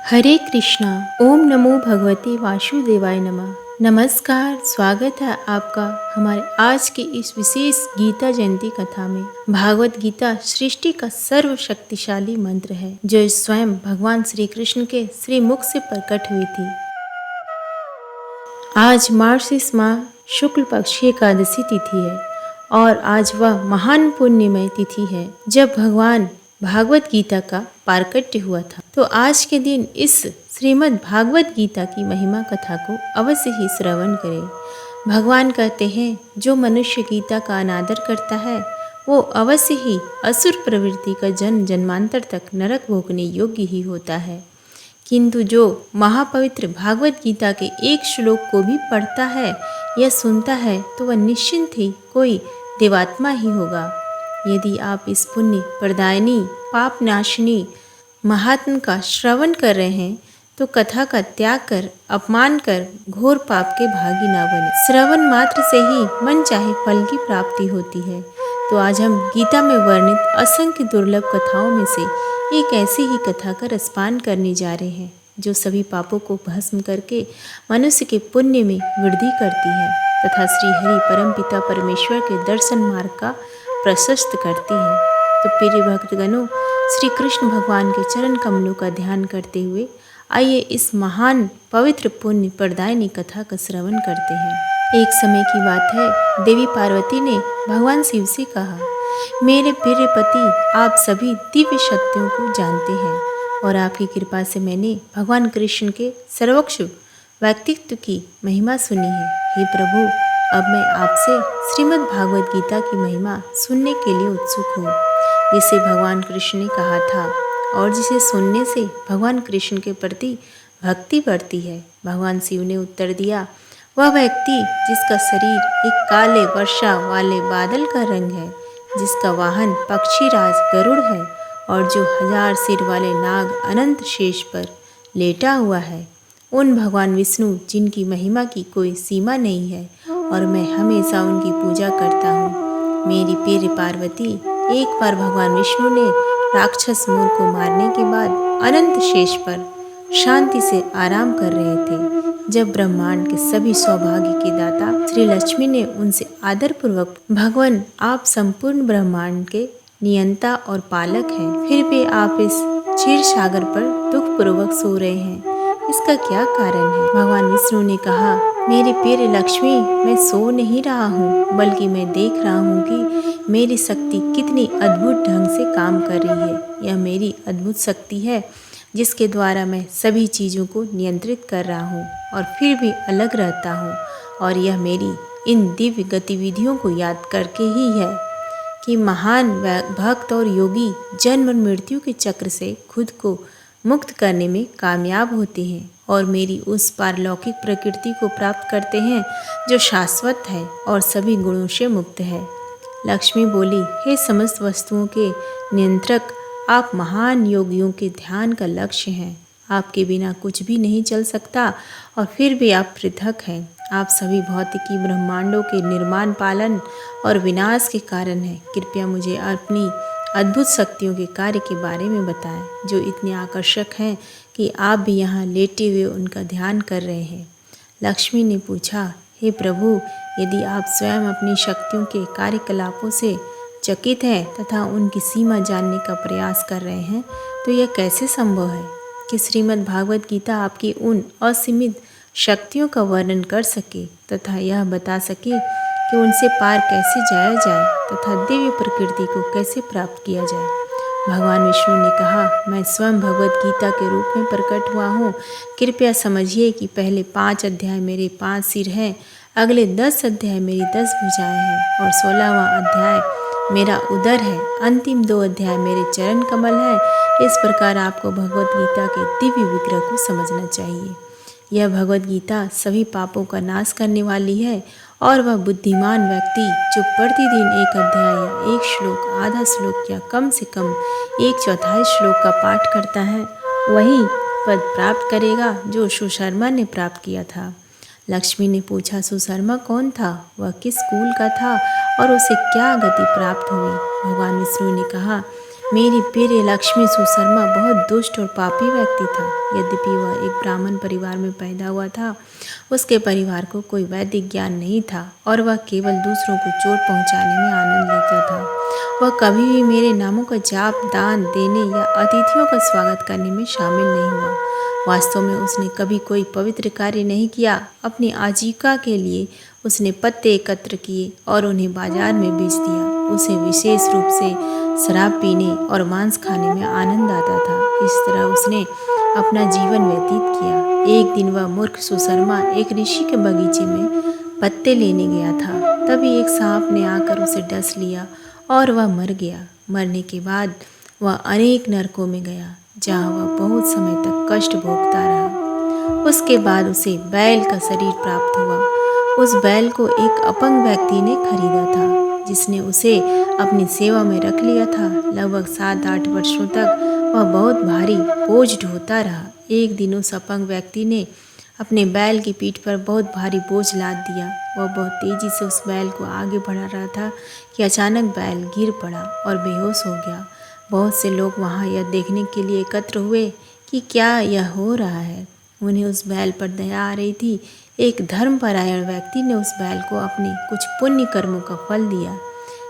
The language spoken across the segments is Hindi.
हरे कृष्णा। ओम नमो भगवते वासुदेवाय नमः। नमस्कार, स्वागत है आपका हमारे आज की इस विशेष गीता जयंती कथा में। भागवत गीता सृष्टि का सर्वशक्तिशाली मंत्र है जो स्वयं भगवान श्री कृष्ण के श्री मुख से प्रकट हुई थी। आज मार्गशीर्ष माह शुक्ल पक्ष की एकादशी तिथि है और आज वह महान पुण्यमय तिथि है जब भगवान भागवत गीता का पारकट्य हुआ था। तो आज के दिन इस श्रीमद् भागवत गीता की महिमा कथा को अवश्य ही श्रवण करें। भगवान कहते हैं जो मनुष्य गीता का अनादर करता है वो अवश्य ही असुर प्रवृत्ति का जन्म जन्मांतर तक नरक भोगने योग्य ही होता है, किंतु जो महापवित्र भागवत गीता के एक श्लोक को भी पढ़ता है या सुनता है तो वह निश्चिंत ही कोई देवात्मा ही होगा। यदि आप इस पुण्य प्रदायिनी पाप नाशिनी महात्म का श्रवण कर रहे हैं तो कथा का त्याग कर अपमान कर घोर पाप के भागी ना बने। श्रवण मात्र से ही मन चाहे फल की प्राप्ति होती है। तो आज हम गीता में वर्णित असंख्य दुर्लभ कथाओं में से एक ऐसी ही कथा का रसपान करने जा रहे हैं जो सभी पापों को भस्म करके मनुष्य के पुण्य में वृद्धि करती है तथा श्री हरि परमपिता परमेश्वर के दर्शन मार्ग का प्रशस्त करती है। तो प्रिय भक्तगणों, श्री कृष्ण भगवान के चरण कमलों का ध्यान करते हुए आइए इस महान पवित्र पुण्य प्रदायिनी कथा का श्रवण करते हैं। एक समय की बात है, देवी पार्वती ने भगवान शिव से कहा, मेरे प्रिय पति, आप सभी दिव्य शक्तियों को जानते हैं और आपकी कृपा से मैंने भगवान कृष्ण के सर्वोच्च व्यक्तित्व की महिमा सुनी है। हे प्रभु, अब मैं आपसे श्रीमद् भागवत गीता की महिमा सुनने के लिए उत्सुक हूँ, जिसे भगवान कृष्ण ने कहा था और जिसे सुनने से भगवान कृष्ण के प्रति भक्ति बढ़ती है। भगवान शिव ने उत्तर दिया, वह व्यक्ति जिसका शरीर एक काले वर्षा वाले बादल का रंग है, जिसका वाहन पक्षीराज गरुड़ है और जो 1000 सिर वाले नाग अनंत शेष पर लेटा हुआ है, उन भगवान विष्णु जिनकी महिमा की कोई सीमा नहीं है और मैं हमेशा उनकी पूजा करता हूँ। मेरी प्रिय पार्वती, एक बार भगवान विष्णु ने राक्षस मोर को मारने के बाद अनंत शेष पर शांति से आराम कर रहे थे जब ब्रह्मांड के सभी सौभाग्य के दाता श्री लक्ष्मी ने उनसे आदरपूर्वक, भगवान आप संपूर्ण ब्रह्मांड के नियंता और पालक हैं, फिर भी आप इस क्षीर सागर पर दुखपूर्वक सो रहे हैं, इसका क्या कारण है? भगवान विष्णु ने कहा, मेरी प्रिय लक्ष्मी, मैं सो नहीं रहा हूँ, बल्कि मैं देख रहा हूँ कि मेरी शक्ति कितनी अद्भुत ढंग से काम कर रही है। यह मेरी अद्भुत शक्ति है जिसके द्वारा मैं सभी चीज़ों को नियंत्रित कर रहा हूँ और फिर भी अलग रहता हूँ, और यह मेरी इन दिव्य गतिविधियों को याद करके ही है कि महान भक्त और योगी जन्म और मृत्यु के चक्र से खुद को मुक्त करने में कामयाब होते हैं और मेरी उस पारलौकिक प्रकृति को प्राप्त करते हैं जो शाश्वत है और सभी गुणों से मुक्त है। लक्ष्मी बोली, हे समस्त वस्तुओं के नियंत्रक, आप महान योगियों के ध्यान का लक्ष्य हैं। आपके बिना कुछ भी नहीं चल सकता और फिर भी आप पृथक हैं। आप सभी भौतिकी ब्रह्मांडों के निर्माण, पालन और विनाश के कारण हैं। कृपया मुझे अपनी अद्भुत शक्तियों के कार्य के बारे में बताएं जो इतने आकर्षक हैं कि आप भी यहाँ लेटे हुए उनका ध्यान कर रहे हैं। लक्ष्मी ने पूछा, हे प्रभु, यदि आप स्वयं अपनी शक्तियों के कार्यकलापों से चकित हैं तथा उनकी सीमा जानने का प्रयास कर रहे हैं तो यह कैसे संभव है कि श्रीमद् भागवत गीता आपकी उन असीमित शक्तियों का वर्णन कर सके तथा यह बता सके कि उनसे पार कैसे जाया जाए तथा दिव्य प्रकृति को कैसे प्राप्त किया जाए। भगवान विष्णु ने कहा, मैं स्वयं भगवत गीता के रूप में प्रकट हुआ हूँ। कृपया समझिए कि पहले 5 अध्याय मेरे 5 सिर हैं, अगले 10 अध्याय मेरी 10 भुजाएं हैं और 16वां अध्याय मेरा उदर है, अंतिम 2 अध्याय मेरे चरण कमल है। इस प्रकार आपको भगवत गीता के दिव्य विग्रह को समझना चाहिए। यह भगवत गीता सभी पापों का नाश करने वाली है और वह बुद्धिमान व्यक्ति जो प्रतिदिन 1 अध्याय या 1 श्लोक, आधा श्लोक या कम से कम 1/4 श्लोक का पाठ करता है, वही पद प्राप्त करेगा जो सुशर्मा ने प्राप्त किया था। लक्ष्मी ने पूछा, सुशर्मा कौन था? वह किस कुल का था और उसे क्या गति प्राप्त हुई? भगवान विष्णु ने कहा, मेरी प्रिय लक्ष्मी सुशर्मा बहुत दुष्ट और पापी व्यक्ति था। यद्यपि वह एक ब्राह्मण परिवार में पैदा हुआ था, उसके परिवार को कोई वैदिक ज्ञान नहीं था और वह केवल दूसरों को चोट पहुंचाने में आनंद लेता था। वह कभी भी मेरे नामों का जाप, दान देने या अतिथियों का स्वागत करने में शामिल नहीं हुआ। वास्तव में उसने कभी कोई पवित्र कार्य नहीं किया। अपनी आजीविका के लिए उसने पत्ते एकत्र किए और उन्हें बाजार में बेच दिया। उसे विशेष रूप से शराब पीने और मांस खाने में आनंद आता था। इस तरह उसने अपना जीवन व्यतीत किया। एक दिन वह मूर्ख सुशर्मा एक ऋषि के बगीचे में पत्ते लेने गया था। तभी एक सांप ने आकर उसे डस लिया और वह मर गया। मरने के बाद वह अनेक नरकों में गया, जहाँ वह बहुत समय तक कष्ट भोगता रहा। उसके बाद उसे बैल का शरीर प्राप्त हुआ। उस बैल को एक अपंग व्यक्ति ने खरीदा था, जिसने उसे अपनी सेवा में रख लिया था। लगभग 7-8 वर्षों तक वह बहुत भारी बोझ ढोता रहा। एक दिन उस अपंग व्यक्ति ने अपने बैल की पीठ पर बहुत भारी बोझ लाद दिया। वह बहुत तेजी से उस बैल को आगे बढ़ा रहा था कि अचानक बैल गिर पड़ा और बेहोश हो गया। बहुत से लोग वहाँ यह देखने के लिए एकत्र हुए कि क्या यह हो रहा है। उन्हें उस बैल पर दया आ रही थी। एक धर्मपरायण व्यक्ति ने उस बैल को अपने कुछ पुण्य कर्मों का फल दिया।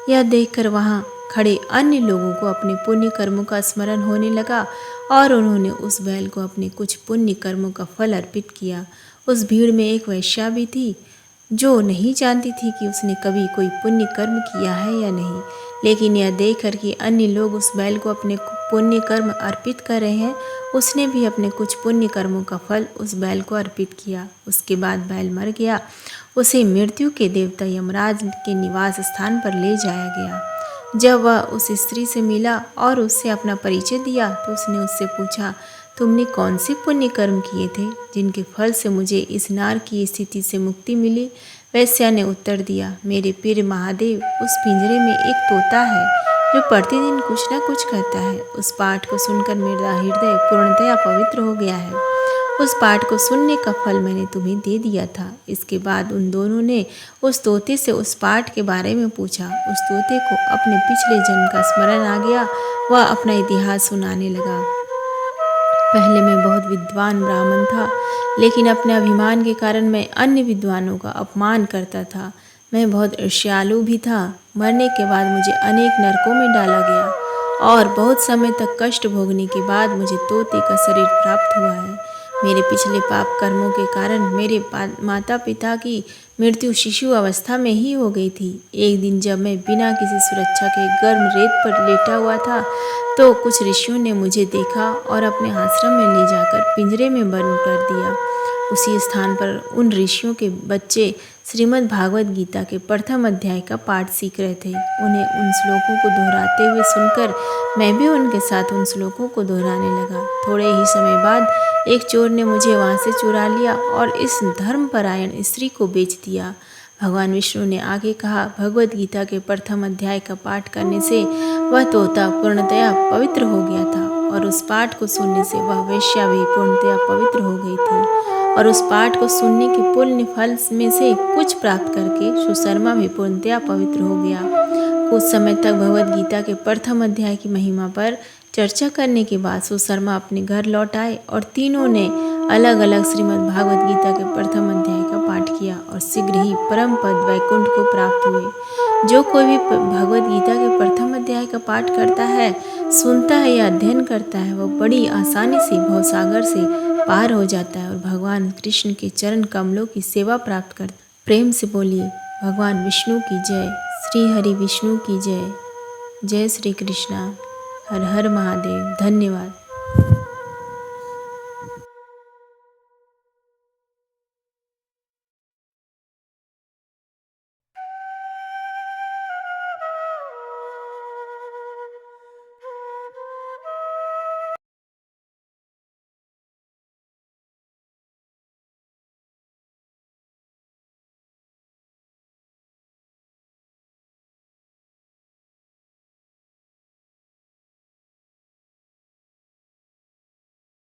यह देखकर वहाँ खड़े अन्य लोगों को अपने पुण्य कर्मों का स्मरण होने लगा और उन्होंने उस बैल को अपने कुछ पुण्य कर्मों का फल अर्पित किया। उस भीड़ में एक वेश्या भी थी, जो नहीं जानती थी कि उसने कभी कोई पुण्य कर्म किया है या नहीं। लेकिन यह देखकर कि अन्य लोग उस बैल को अपने पुण्य कर्म अर्पित कर रहे हैं, उसने भी अपने कुछ पुण्य कर्मों का फल उस बैल को अर्पित किया। उसके बाद बैल मर गया। उसे मृत्यु के देवता यमराज के निवास स्थान पर ले जाया गया। जब वह उस स्त्री से मिला और उससे अपना परिचय दिया, तो उसने उससे पूछा, तुमने कौन से पुण्य कर्म किए थे जिनके फल से मुझे इस नार की स्थिति से मुक्ति मिली? वैश्या ने उत्तर दिया, मेरे प्रिय महादेव, उस पिंजरे में एक तोता है जो प्रतिदिन कुछ न कुछ कहता है। उस पाठ को सुनकर मेरा हृदय पूर्णतया पवित्र हो गया है। उस पाठ को सुनने का फल मैंने तुम्हें दे दिया था। इसके बाद उन दोनों ने उस तोते से उस पाठ के बारे में पूछा। उस तोते को अपने पिछले जन्म का स्मरण आ गया। वह अपना इतिहास सुनाने लगा। पहले मैं बहुत विद्वान ब्राह्मण था, लेकिन अपने अभिमान के कारण मैं अन्य विद्वानों का अपमान करता था। मैं बहुत ईर्ष्यालु भी था। मरने के बाद मुझे अनेक नरकों में डाला गया और बहुत समय तक कष्ट भोगने के बाद मुझे तोते का शरीर प्राप्त हुआ है। मेरे पिछले पाप कर्मों के कारण मेरे माता पिता की मृत्यु शिशु अवस्था में ही हो गई थी। एक दिन जब मैं बिना किसी सुरक्षा के गर्म रेत पर लेटा हुआ था, तो कुछ ऋषियों ने मुझे देखा और अपने आश्रम में ले जाकर पिंजरे में बंद कर दिया। उसी स्थान पर उन ऋषियों के बच्चे श्रीमद् भागवत गीता के प्रथम अध्याय का पाठ सीख रहे थे। उन्हें उन श्लोकों को दोहराते हुए सुनकर मैं भी उनके साथ उन श्लोकों को दोहराने लगा। थोड़े ही समय बाद एक चोर ने मुझे वहाँ से चुरा लिया और इस धर्मपरायण स्त्री को बेच दिया। भगवान विष्णु ने आगे कहा, भगवत गीता के प्रथम अध्याय का पाठ करने से वह तोता पूर्णतया पवित्र हो गया था और उस पाठ को सुनने से वह वेश्या भी पूर्णतया पवित्र हो गई थी और उस पाठ को सुनने के पुण्य फल में से कुछ प्राप्त करके सुशर्मा भी पूर्णतया पवित्र हो गया। कुछ समय तक भगवत गीता के प्रथम अध्याय की महिमा पर चर्चा करने के बाद सुशर्मा अपने घर लौट आए और तीनों ने अलग अलग श्रीमद् भागवत गीता के प्रथम अध्याय का पाठ किया और शीघ्र ही परम पद वैकुंठ को प्राप्त हुए। जो कोई भी भगवत गीता के प्रथम अध्याय का पाठ करता है, सुनता है या अध्ययन करता है, वह बड़ी आसानी से भवसागर से पार हो जाता है और भगवान कृष्ण के चरण कमलों की सेवा प्राप्त करता है। प्रेम से बोलिए भगवान विष्णु की जय, श्री हरि विष्णु की जय। जय श्री कृष्णा। हर हर महादेव। धन्यवाद।